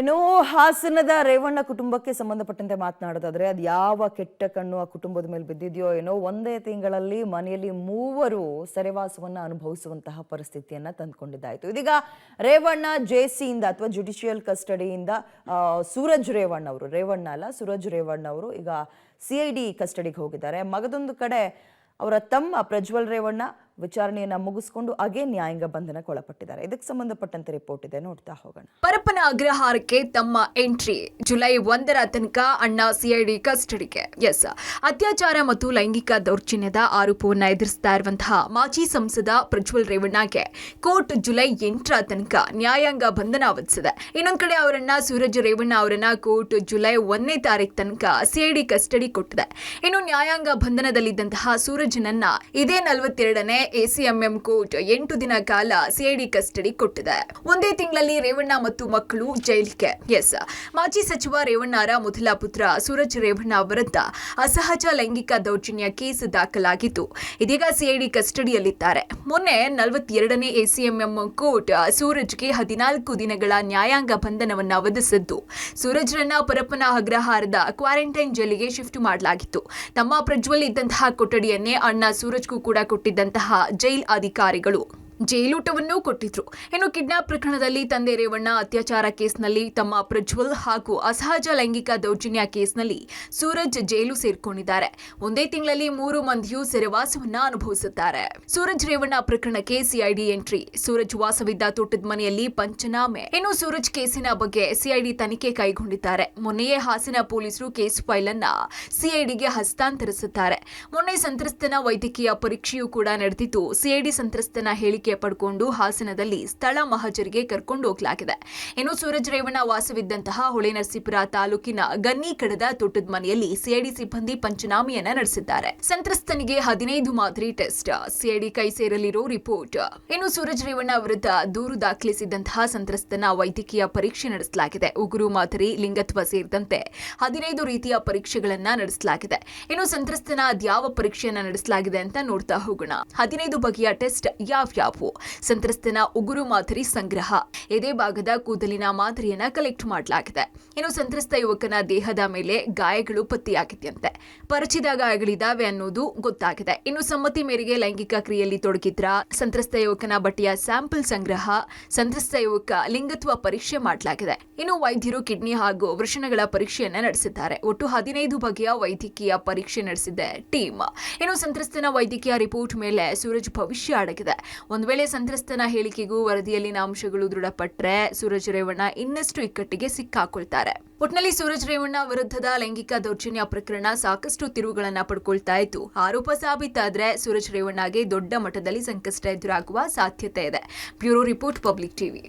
ಇನ್ನು ಹಾಸನದ ರೇವಣ್ಣ ಕುಟುಂಬಕ್ಕೆ ಸಂಬಂಧಪಟ್ಟಂತೆ ಮಾತನಾಡೋದಾದ್ರೆ ಅದು ಯಾವ ಕೆಟ್ಟ ಕಣ್ಣು ಆ ಕುಟುಂಬದ ಮೇಲೆ ಬಿದ್ದಿದೆಯೋ ಏನೋ ಒಂದೇ ತಿಂಗಳಲ್ಲಿ ಮನೆಯಲ್ಲಿ ಮೂವರು ಸೆರೆವಾಸವನ್ನ ಅನುಭವಿಸುವಂತಹ ಪರಿಸ್ಥಿತಿಯನ್ನ ತಂದುಕೊಂಡಿದ್ದಾಯಿತು. ಇದೀಗ ರೇವಣ್ಣ ಜೆಸಿಯಿಂದ ಅಥವಾ ಜುಡಿಷಿಯಲ್ ಕಸ್ಟಡಿಯಿಂದ ಸೂರಜ್ ರೇವಣ್ಣ ಅಲ್ಲ ಸೂರಜ್ ರೇವಣ್ಣ ಅವರು ಈಗ ಸಿಐಡಿ ಕಸ್ಟಡಿಗೆ ಹೋಗಿದ್ದಾರೆ. ಮಗದೊಂದು ಕಡೆ ಅವರ ತಮ್ಮ ಪ್ರಜ್ವಲ್ ರೇವಣ್ಣ ವಿಚಾರಣೆಯನ್ನ ಮುಗಿಸಿಕೊಂಡು ಅಗೇನ್ ನ್ಯಾಯಾಂಗ ಬಂಧನಕ್ಕೆ ಒಳಪಟ್ಟಿದ್ದಾರೆ. ಇದಕ್ಕೆ ಸಂಬಂಧಪಟ್ಟಂತೆ ರಿಪೋರ್ಟ್ ಇದೆ, ನೋಡ್ತಾ ಹೋಗೋಣ. ಪರಪ್ಪನ ಅಗ್ರಹಾರಕ್ಕೆ ತಮ್ಮ ಎಂಟ್ರಿ. ಜುಲೈ 1ರ ತನಕ ಅಣ್ಣ ಸಿಐಡಿ ಕಸ್ಟಡಿಗೆ. ಅತ್ಯಾಚಾರ ಮತ್ತು ಲೈಂಗಿಕ ದೌರ್ಜನ್ಯದ ಆರೋಪವನ್ನ ಎದುರಿಸ್ತಾ ಇರುವಂತಹ ಮಾಜಿ ಸಂಸದ ಪ್ರಜ್ವಲ್ ರೇವಣ್ಣಗೆ ಕೋರ್ಟ್ ಜುಲೈ 8ರ ತನಕ ನ್ಯಾಯಾಂಗ ಬಂಧನ ವಿಧಿಸಿದೆ. ಇನ್ನೊಂದ್ ಕಡೆ ಅವರನ್ನ ಸೂರಜ್ ರೇವಣ್ಣ ಅವರನ್ನ ಕೋರ್ಟ್ ಜುಲೈ 1ನೇ ತಾರೀಕು ತನಕ ಸಿಐಡಿ ಕಸ್ಟಡಿ ಕೊಟ್ಟಿದೆ. ಇನ್ನು ನ್ಯಾಯಾಂಗ ಬಂಧನದಲ್ಲಿದ್ದಂತಹ ಸೂರಜ್ನನ್ನ ಇದೇ 42ನೇ ಎಸಿಎಂಎಂ ಕೋರ್ಟ್ 8 ದಿನ ಕಾಲ ಸಿಐಡಿ ಕಸ್ಟಡಿ ಕೊಟ್ಟಿದೆ. ಒಂದೇ ತಿಂಗಳಲ್ಲಿ ರೇವಣ್ಣ ಮತ್ತು ಮಕ್ಕಳು ಜೈಲಿಗೆ. ಮಾಜಿ ಸಚಿವ ರೇವಣ್ಣರ ಮೊದಲ ಪುತ್ರ ಸೂರಜ್ ರೇವಣ್ಣ ವಿರುದ್ಧ ಅಸಹಜ ಲೈಂಗಿಕ ದೌರ್ಜನ್ಯ ಕೇಸ್ ದಾಖಲಾಗಿತ್ತು. ಇದೀಗ ಸಿಐಡಿ ಕಸ್ಟಡಿಯಲ್ಲಿದ್ದಾರೆ. ಮೊನ್ನೆ 42ನೇ ಎಸಿಎಂಎಂ ಕೋರ್ಟ್ ಸೂರಜ್ಗೆ 14 ದಿನಗಳ ನ್ಯಾಯಾಂಗ ಬಂಧನವನ್ನ ವಿಧಿಸಿದ್ದು ಸೂರಜ್ರನ್ನ ಪರಪ್ಪನ ಅಗ್ರಹಾರದ ಕ್ವಾರಂಟೈನ್ ಜೈಲಿಗೆ ಶಿಫ್ಟ್ ಮಾಡಲಾಗಿತ್ತು. ತಮ್ಮ ಪ್ರಜ್ವಲ್ ಇದ್ದಂತಹ ಕೊಠಡಿಯನ್ನೇ ಅಣ್ಣ ಸೂರಜ್ಗೂ ಕೂಡ ಕೊಟ್ಟಿದ್ದಂತಹ ಜೈಲ್ ಅಧಿಕಾರಿಗಳು ಜೈಲೂಟವನ್ನು ಕೊಟ್ಟಿದ್ರು. ಇನ್ನು ಕಿಡ್ನಾಪ್ ಪ್ರಕರಣದಲ್ಲಿ ತಂದೆ ರೇವಣ್ಣ ಅತ್ಯಾಚಾರ ಕೇಸ್ನಲ್ಲಿ ತಮ್ಮ ಪ್ರಜ್ವಲ್ ಹಾಗೂ ಅಸಹಜ ಲೈಂಗಿಕ ದೌರ್ಜನ್ಯ ಕೇಸ್ನಲ್ಲಿ ಸೂರಜ್ ಜೈಲು ಸೇರ್ಕೊಂಡಿದ್ದಾರೆ. ಒಂದೇ ತಿಂಗಳಲ್ಲಿ 3 ಮಂದಿಯೂ ಸೆರೆವಾಸವನ್ನ ಅನುಭವಿಸುತ್ತಾರೆ. ಸೂರಜ್ ರೇವಣ್ಣ ಪ್ರಕರಣಕ್ಕೆ ಸಿಐಡಿ ಎಂಟ್ರಿ. ಸೂರಜ್ ವಾಸವಿದ್ದ ತೋಟದ ಮನೆಯಲ್ಲಿ ಪಂಚನಾಮೆ. ಇನ್ನು ಸೂರಜ್ ಕೇಸಿನ ಬಗ್ಗೆ ಸಿಐಡಿ ತನಿಖೆ ಕೈಗೊಂಡಿದ್ದಾರೆ. ಮೊನ್ನೆಯೇ ಹಾಸನ ಪೊಲೀಸರು ಕೇಸ್ ಫೈಲ್ ಅನ್ನ ಸಿಐಡಿಗೆ ಹಸ್ತಾಂತರಿಸಿದ್ದಾರೆ. ಮೊನ್ನೆ ಸಂತ್ರಸ್ತನ ವೈದ್ಯಕೀಯ ಪರೀಕ್ಷೆಯೂ ಕೂಡ ನಡೆದಿದ್ದು ಸಿಐಡಿ ಸಂತ್ರಸ್ತನ ಹೇಳಿಕೆ ಪಡ್ಕೊಂಡು ಹಾಸನದಲ್ಲಿ ಸ್ಥಳ ಮಹಜರಿಗೆ ಕರ್ಕೊಂಡು ಹೋಗಲಾಗಿದೆ. ಇನ್ನು ಸೂರಜ್ ರೇವಣ್ಣ ವಾಸವಿದ್ದಂತಹ ಹೊಳೆನರಸೀಪುರ ತಾಲೂಕಿನ ಗನ್ನಿಕಡದ ತೋಟದ ಮನೆಯಲ್ಲಿ ಸಿಐಡಿ ಸಿಬ್ಬಂದಿ ಪಂಚನಾಮೆಯನ್ನ ನಡೆಸಿದ್ದಾರೆ. ಸಂತ್ರಸ್ತನಿಗೆ 15 ಮಾದರಿ ಟೆಸ್ಟ್. ಸಿಐಡಿ ಕೈ ಸೇರಲಿರೋ ರಿಪೋರ್ಟ್. ಇನ್ನು ಸೂರಜ್ ರೇವಣ್ಣ ವಿರುದ್ಧ ದೂರು ದಾಖಲಿಸಿದಂತಹ ಸಂತ್ರಸ್ತನ ವೈದ್ಯಕೀಯ ಪರೀಕ್ಷೆ ನಡೆಸಲಾಗಿದೆ. ಉಗುರು ಮಾದರಿ, ಲಿಂಗತ್ವ ಸೇರಿದಂತೆ 15 ರೀತಿಯ ಪರೀಕ್ಷೆಗಳನ್ನ ನಡೆಸಲಾಗಿದೆ. ಇನ್ನು ಸಂತ್ರಸ್ತನ ಅದ್ಯಾವ ಪರೀಕ್ಷೆಯನ್ನ ನಡೆಸಲಾಗಿದೆ ಅಂತ ನೋಡ್ತಾ ಹೋಗೋಣ. 15 ಬಗೆಯ ಟೆಸ್ಟ್ ಯಾವ್ಯಾವು? ಸಂತ್ರಸ್ತನ ಉಗುರು ಮಾದರಿ ಸಂಗ್ರಹ. ಎದೆ ಭಾಗದ ಕೂದಲಿನ ಮಾದರಿಯನ್ನ ಕಲೆಕ್ಟ್ ಮಾಡಲಾಗಿದೆ. ಇನ್ನು ಸಂತ್ರಸ್ತ ಯುವಕನ ದೇಹದ ಮೇಲೆ ಗಾಯಗಳು ಪತ್ತೆಯಾಗಿದೆಯಂತೆ. ಪರಚಿದ ಗಾಯಗಳಿದಾವೆ ಅನ್ನೋದು ಗೊತ್ತಾಗಿದೆ. ಇನ್ನು ಸಮ್ಮತಿ ಮೇರೆಗೆ ಲೈಂಗಿಕ ಕ್ರಿಯೆಯಲ್ಲಿ ತೊಡಗಿದ್ರ ಸಂತ್ರಸ್ತ ಯುವಕನ ಬಟ್ಟೆಯ ಸ್ಯಾಂಪಲ್ ಸಂಗ್ರಹ. ಸಂತ್ರಸ್ತ ಯುವಕ ಲಿಂಗತ್ವ ಪರೀಕ್ಷೆ ಮಾಡಲಾಗಿದೆ. ಇನ್ನು ವೈದ್ಯರು ಕಿಡ್ನಿ ಹಾಗೂ ವೃಷಣಗಳ ಪರೀಕ್ಷೆಯನ್ನ ನಡೆಸಿದ್ದಾರೆ. ಒಟ್ಟು 15 ಬಗೆಯ ವೈದ್ಯಕೀಯ ಪರೀಕ್ಷೆ ನಡೆಸಿದೆ ಟೀಮ್. ಇನ್ನು ಸಂತ್ರಸ್ತನ ವೈದ್ಯಕೀಯ ರಿಪೋರ್ಟ್ ಮೇಲೆ ಸೂರಜ್ ಭವಿಷ್ಯ ಅಡಗಿದೆ. ಒಂದು ವೇಳೆ ಸಂತ್ರಸ್ತನ ಹೇಳಿಕೆಗೂ ವರದಿಯಲ್ಲಿನ ಅಂಶಗಳು ದೃಢಪಟ್ಟರೆ ಸೂರಜ್ ರೇವಣ್ಣ ಇನ್ನಷ್ಟು ಇಕ್ಕಟ್ಟಿಗೆ ಸಿಕ್ಕಾಕೊಳ್ತಾರೆ. ಒಟ್ನಲ್ಲಿ ಸೂರಜ್ ರೇವಣ್ಣ ವಿರುದ್ಧದ ಲೈಂಗಿಕ ದೌರ್ಜನ್ಯ ಪ್ರಕರಣ ಸಾಕಷ್ಟು ತಿರುವುಗಳನ್ನ ಪಡ್ಕೊಳ್ತಾ ಇತ್ತು. ಆರೋಪ ಸಾಬೀತಾದ್ರೆ ಸೂರಜ್ ರೇವಣ್ಣಗೆ ದೊಡ್ಡ ಮಟ್ಟದಲ್ಲಿ ಸಂಕಷ್ಟ ಎದುರಾಗುವ ಸಾಧ್ಯತೆ ಇದೆ. Bureau report, public TV.